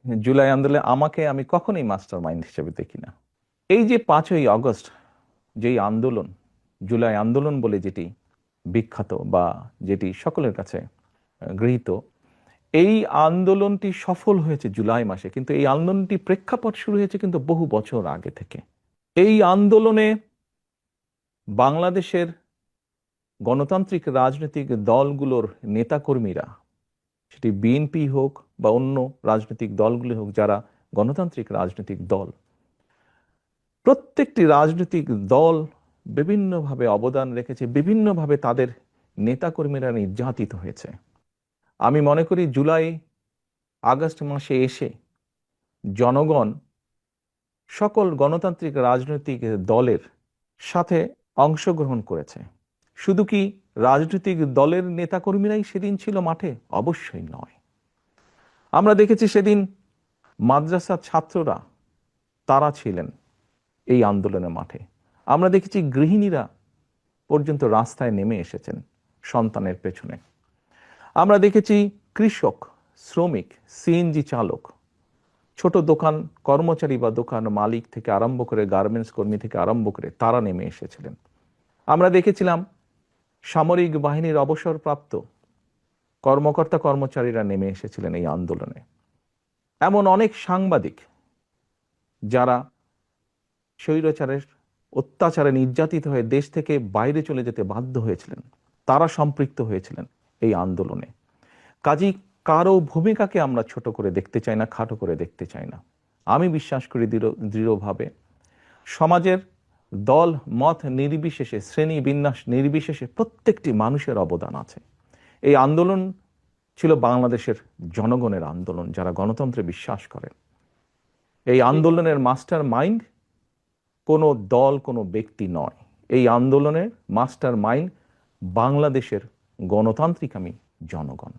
জুলাই আন্দোলনে আমি কখনোই মাস্টার মাইন্ড হিসেবে দেখি না। এই যে 5ই আগস্ট যেই আন্দোলন, জুলাই আন্দোলন বলে যেটি বিখ্যাত বা যেটি সকলের কাছে গৃহীত, এই আন্দোলনটি সফল হয়েছে জুলাই মাসে, কিন্তু এই আন্দোলনটি প্রেক্ষাপট শুরু হয়েছে কিন্তু বহু বছর আগে থেকে। এই আন্দোলনে বাংলাদেশের গণতান্ত্রিক রাজনৈতিক দলগুলোর নেতাকর্মীরা, সেটি বিএনপি হোক বা অন্য রাজনৈতিক দলগুলি হোক, যারা গণতান্ত্রিক রাজনৈতিক দল, প্রত্যেকটি রাজনৈতিক দল বিভিন্নভাবে অবদান রেখেছে, বিভিন্নভাবে তাদের নেতাকর্মীরা নির্যাতিত হয়েছে। আমি মনে করি জুলাই আগস্ট মাসে এসে জনগণ সকল গণতান্ত্রিক রাজনৈতিক দলের সাথে অংশগ্রহণ করেছে। শুধু কি রাজনৈতিক দলের নেতাকর্মীরাই সেদিন ছিল মাঠে? অবশ্যই নয়। আমরা দেখেছি সেদিন মাদ্রাসার ছাত্ররা, তারা ছিলেন এই আন্দোলনের মাঠে। আমরা দেখেছি গৃহিণীরা পর্যন্ত রাস্তায় নেমে এসেছেন সন্তানের পেছনে। আমরা দেখেছি কৃষক, শ্রমিক, সিএনজি চালক, ছোট দোকান কর্মচারী বা দোকান মালিক থেকে আরম্ভ করে গার্মেন্টস কর্মী থেকে আরম্ভ করে তারা নেমে এসেছিলেন। আমরা দেখেছিলাম সামরিক বাহিনীর অবসরপ্রাপ্ত কর্মকর্তা কর্মচারীরা নেমে এসেছিলেন এই আন্দোলনে। এমন অনেক সাংবাদিক যারা স্বৈরাচারের অত্যাচারে নির্যাতিত হয়ে দেশ থেকে বাইরে চলে যেতে বাধ্য হয়েছিলেন, তারা সম্পৃক্ত হয়েছিলেন এই আন্দোলনে। কাজেই কারো ভূমিকাকে আমরা ছোট করে দেখতে চাই না, খাটো করে দেখতে চাই না। আমি বিশ্বাস করি দৃঢ়ভাবে সমাজের দল মত নির্বিশেষে, শ্রেণী বিন্যাস নির্বিশেষে প্রত্যেকটি মানুষের অবদান আছে। এই আন্দোলন ছিল বাংলাদেশের জনগণের আন্দোলন, যারা গণতন্ত্রে বিশ্বাস করেন। এই আন্দোলনের মাস্টার মাইন্ড কোনো দল, কোনো ব্যক্তি নয়। এই আন্দোলনের মাস্টার মাইন্ড বাংলাদেশের গণতান্ত্রিক জনগণ।